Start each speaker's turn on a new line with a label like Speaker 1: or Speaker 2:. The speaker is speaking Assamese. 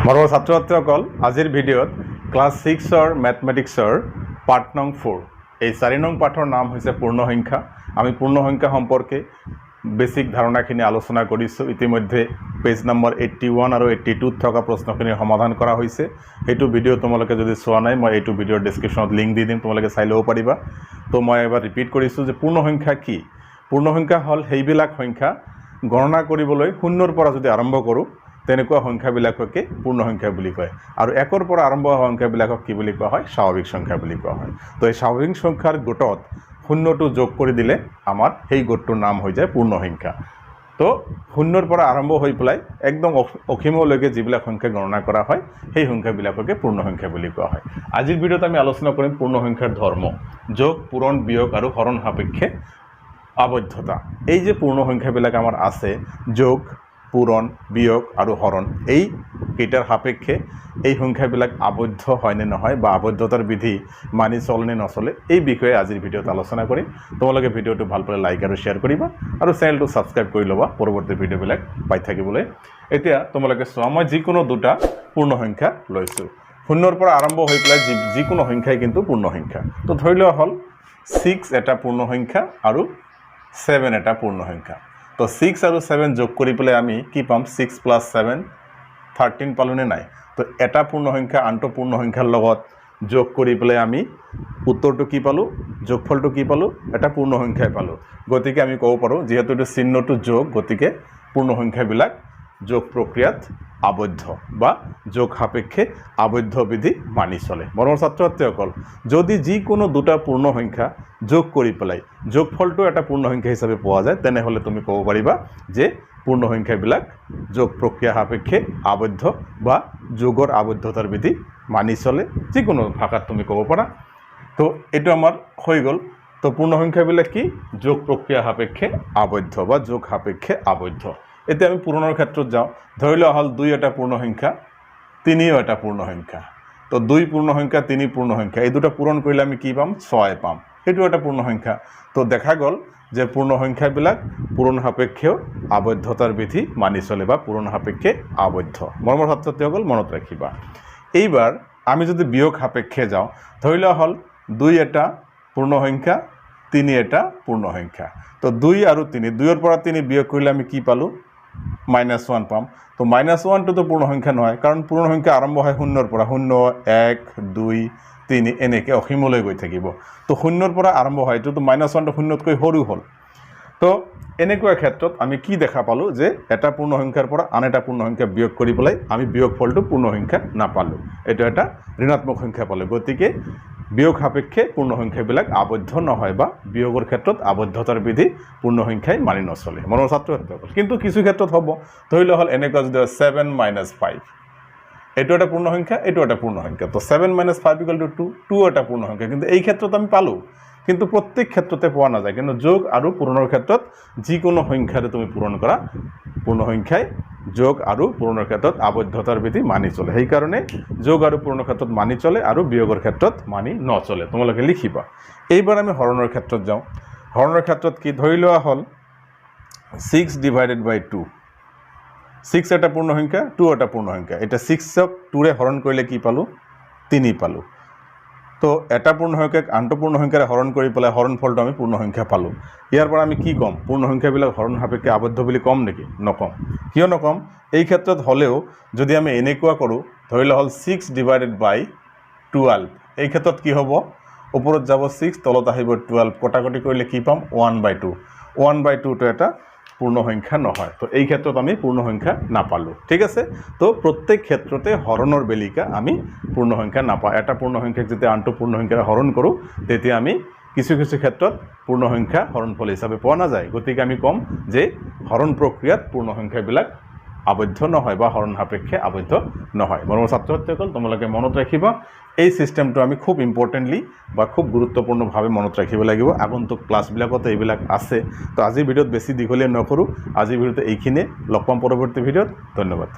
Speaker 1: মৰমৰ ছাত্ৰ ছাত্ৰীসকল আজিৰ ভিডিঅ'ত ক্লাছ 6ৰ মেথমেটিক্সৰ পাৰ্ট নং 4 এই 4 নং পাঠৰ নাম হৈছে পূৰ্ণসংখ্যা। আমি পূৰ্ণসংখ্যা সম্পৰ্কে বেসিক ধাৰণাখিনি আলোচনা কৰিছোঁ। ইতিমধ্যে পেজ নম্বৰ 81 আৰু 82 থকা প্ৰশ্নখিনিৰ সমাধান কৰা হৈছে। এইটো ভিডিঅ' তোমালোকে যদি চোৱা নাই মই এইটো ভিডিঅ'ৰ ডেছক্ৰিপশ্যনত লিংক দি দিম, তোমালোকে চাই ল'ব পাৰিবা। তো মই এবাৰ ৰিপিট কৰিছোঁ যে পূৰ্ণসংখ্যা কি। পূৰ্ণসংখ্যা হ'ল সেইবিলাক সংখ্যা গণনা কৰিবলৈ শূন্যৰ পৰা যদি আৰম্ভ কৰোঁ তেনেকুৱা সংখ্যাবিলাককে পূৰ্ণসংখ্যা বুলি কয়, আৰু একৰ পৰা আৰম্ভ হোৱা সংখ্যাবিলাকক কি বুলি কোৱা হয়? স্বাভাৱিক সংখ্যা বুলি কোৱা হয়। তো এই স্বাভাৱিক সংখ্যাৰ গোটত শূন্যটো যোগ কৰি দিলে আমাৰ সেই গোটটোৰ নাম হৈ যায় পূৰ্ণসংখ্যা। তো শূন্যৰ পৰা আৰম্ভ হৈ পেলাই একদম অসীমলৈকে যিবিলাক সংখ্যা গণনা কৰা হয় সেই সংখ্যাবিলাককে পূৰ্ণসংখ্যা বুলি কোৱা হয়। আজিৰ ভিডিঅ'ত আমি আলোচনা কৰিম পূৰ্ণসংখ্যাৰ ধৰ্ম, যোগ, পূৰণ, বিয়োগ আৰু হৰণ সাপেক্ষে আবদ্ধতা। এই যে পূৰ্ণসংখ্যাবিলাক আমাৰ আছে, যোগ, পূৰণ, বিয়োগ আৰু হৰণ, এই কেইটাৰ সাপেক্ষে এই সংখ্যাবিলাক আবদ্ধ হয়নে নহয় বা আবদ্ধতাৰ বিধি মানি চলেনে নচলে, এই বিষয়ে আজিৰ ভিডিঅ'ত আলোচনা কৰিম। তোমালোকে ভিডিঅ'টো ভাল পালে লাইক আৰু শ্বেয়াৰ কৰিবা আৰু চেনেলটো ছাবস্ক্ৰাইব কৰি ল'বা পৰৱৰ্তী ভিডিঅ'বিলাক পাই থাকিবলৈ। এতিয়া তোমালোকে চোৱা, মই যিকোনো দুটা পূৰ্ণসংখ্যা লৈছোঁ। শূন্যৰ পৰা আৰম্ভ হৈ পেলাই যিকোনো সংখ্যাই কিন্তু পূৰ্ণসংখ্যা। তো ধৰি লোৱা হ'ল 6 এটা পূৰ্ণসংখ্যা আৰু 7 এটা পূৰ্ণসংখ্যা। তো 6 আৰু 7 যোগ কৰি পেলাই আমি কি পাম? 6 + 7 13 পালোঁনে নাই? তো এটা পূৰ্ণসংখ্যা আনটো পূৰ্ণসংখ্যাৰ লগত যোগ কৰি পেলাই আমি উত্তৰটো কি পালোঁ? যোগফলটো কি পালোঁ? এটা পূৰ্ণসংখ্যাই পালোঁ। গতিকে আমি ক'ব পাৰোঁ যিহেতু এইটো চিহ্নটো যোগ, গতিকে পূৰ্ণসংখ্যাবিলাক যোগ প্ৰক্ৰিয়াত আবদ্ধ বা যোগ সাপেক্ষে আবদ্ধ বিধি মানি চলে। মৰমৰ ছাত্ৰ ছাত্ৰীসকল, যদি যিকোনো দুটা পূৰ্ণসংখ্যা যোগ কৰি পেলাই যোগফলটো এটা পূৰ্ণসংখ্যা হিচাপে পোৱা যায় তেনেহ'লে তুমি ক'ব পাৰিবা যে পূৰ্ণসংখ্যাবিলাক যোগ প্ৰক্ৰিয়া সাপেক্ষে আবদ্ধ বা যোগৰ আবদ্ধতাৰ বিধি মানি চলে, যিকোনো ভাষাত তুমি ক'ব পাৰা। তো এইটো আমাৰ হৈ গ'ল। তো পূৰ্ণসংখ্যাবিলাক কি? যোগ প্ৰক্ৰিয়া সাপেক্ষে আবদ্ধ বা যোগ সাপেক্ষে আবদ্ধ। এতিয়া আমি পূৰণৰ ক্ষেত্ৰত যাওঁ। ধৰি লোৱা হ'ল 2 এটা পূৰ্ণসংখ্যা, 3ও এটা পূৰ্ণসংখ্যা। তো 2 পূৰ্ণসংখ্যা, 3 পূৰ্ণসংখ্যা, এই দুটা পূৰণ কৰিলে আমি কি পাম? 6 পাম। এইটো এটা পূৰ্ণসংখ্যা। তো দেখা গ'ল যে পূৰ্ণসংখ্যাবিলাক পূৰণ সাপেক্ষেও আবদ্ধতাৰ বিধি মানি চলে বা পূৰণ সাপেক্ষে আবদ্ধ। মৰমৰ ছাত্ৰ ছাত্ৰীসকল মনত ৰাখিবা। এইবাৰ আমি যদি বিয়োগ সাপেক্ষে যাওঁ, ধৰি লোৱা হ'ল 2 এটা পূৰ্ণসংখ্যা, 3 এটা পূৰ্ণসংখ্যা। তো 2 আৰু 3, 2ৰ পৰা 3 বিয়োগ কৰিলে আমি কি পালোঁ? -1 পাম। তো -1টোতো পূৰ্ণসংখ্যা নহয়, কাৰণ পূৰ্ণসংখ্যা আৰম্ভ হয় শূন্যৰ পৰা। 0, 1, 2, 3 এনেকৈ অসীমলৈ গৈ থাকিব। তো শূন্যৰ পৰা আৰম্ভ হয়, এইটোতো -1টো শূন্যতকৈ সৰু হ'ল। তো এনেকুৱা ক্ষেত্ৰত আমি কি দেখা পালোঁ যে এটা পূৰ্ণসংখ্যাৰ পৰা আন এটা পূৰ্ণসংখ্যা বিয়োগ কৰি পেলাই আমি বিয়োগফলটো পূৰ্ণসংখ্যা নাপালোঁ, এইটো এটা ঋণাত্মক সংখ্যা পালোঁ। গতিকে বিয়োগ সাপেক্ষে পূৰ্ণসংখ্যাবিলাক আবদ্ধ নহয় বা বিয়োগৰ ক্ষেত্ৰত আবদ্ধতাৰ বিধি পূৰ্ণসংখ্যাই মানি নচলে। মৰমৰ ছাত্ৰ ছাত্ৰীসকল, কিন্তু কিছু ক্ষেত্ৰত হ'ব। ধৰি লোৱা হ'ল এনেকুৱা যদি 7 - 5, এইটো এটা পূৰ্ণসংখ্যা, এইটো এটা পূৰ্ণসংখ্যা। তো 7 - 5 = 2, 2 এটা পূৰ্ণসংখ্যা, কিন্তু এই ক্ষেত্ৰত আমি পালোঁ, কিন্তু প্ৰত্যেক ক্ষেত্ৰতে পোৱা নাযায়। কিন্তু যোগ আৰু পূৰণৰ ক্ষেত্ৰত যিকোনো সংখ্যাৰে তুমি পূৰণ কৰা পূৰ্ণসংখ্যাই যোগ আৰু পূৰণৰ ক্ষেত্ৰত আবদ্ধতাৰ বিধি মানি চলে। সেইকাৰণে যোগ আৰু পূৰণৰ ক্ষেত্ৰত মানি চলে আৰু বিয়োগৰ ক্ষেত্ৰত মানি নচলে। তোমালোকে লিখিবা। এইবাৰ আমি হৰণৰ ক্ষেত্ৰত যাওঁ। হৰণৰ ক্ষেত্ৰত কি? ধৰি লোৱা হ'ল 6 / 2, 6 এটা পূৰ্ণসংখ্যা, 2 এটা পূৰ্ণসংখ্যা। এতিয়া 6ক 2ৰে হৰণ কৰিলে কি পালোঁ? 3 পালোঁ। তো এটা পূৰ্ণসংখ্যাক আনটো পূৰ্ণসংখ্যাৰে হৰণ কৰি পেলাই হৰণফলটো আমি পূৰ্ণসংখ্যা পালোঁ। ইয়াৰ পৰা আমি কি ক'ম? পূৰ্ণসংখ্যাবিলাক হৰণ সাপেক্ষে আবদ্ধ বুলি ক'ম নেকি? নক'ম। কিয় নক'ম? এই ক্ষেত্ৰত হ'লেও যদি আমি এনেকুৱা কৰোঁ, ধৰি লোৱা হ'ল 6 / 12, এই ক্ষেত্ৰত কি হ'ব? ওপৰত যাব 6, তলত আহিব 12, কটাকটি কৰিলে কি পাম? 1/2। 1/2টো এটা পূৰ্ণসংখ্যা নহয়। তো এই ক্ষেত্ৰত আমি পূৰ্ণসংখ্যা নাপালোঁ। ঠিক আছে? তো প্ৰত্যেক ক্ষেত্ৰতে হৰণৰ বেলিকা আমি পূৰ্ণসংখ্যা নাপাওঁ। এটা পূৰ্ণসংখ্যাক যেতিয়া আনটো পূৰ্ণসংখ্যাৰে হৰণ কৰোঁ তেতিয়া আমি কিছু কিছু ক্ষেত্ৰত পূৰ্ণসংখ্যা হৰণফল হিচাপে পোৱা নাযায়। গতিকে আমি ক'ম যে হৰণ প্ৰক্ৰিয়াত পূৰ্ণসংখ্যাবিলাক আবদ্ধ নহয় বা হৰণ সাপেক্ষে আবদ্ধ নহয়। মৰমৰ ছাত্ৰ ছাত্ৰীসকল, তোমালোকে মনত ৰাখিবা, এই চিষ্টেমটো আমি খুব ইম্পৰ্টেণ্টলি বা খুব গুৰুত্বপূৰ্ণভাৱে মনত ৰাখিব লাগিব। আগন্তুক ক্লাছবিলাকতে এইবিলাক আছে। তো আজিৰ ভিডিঅ'ত বেছি দীঘলীয়া নকৰোঁ। আজিৰ ভিডিঅ'তে এইখিনিয়ে। লগ পাম পৰৱৰ্তী ভিডিঅ'ত। ধন্যবাদ।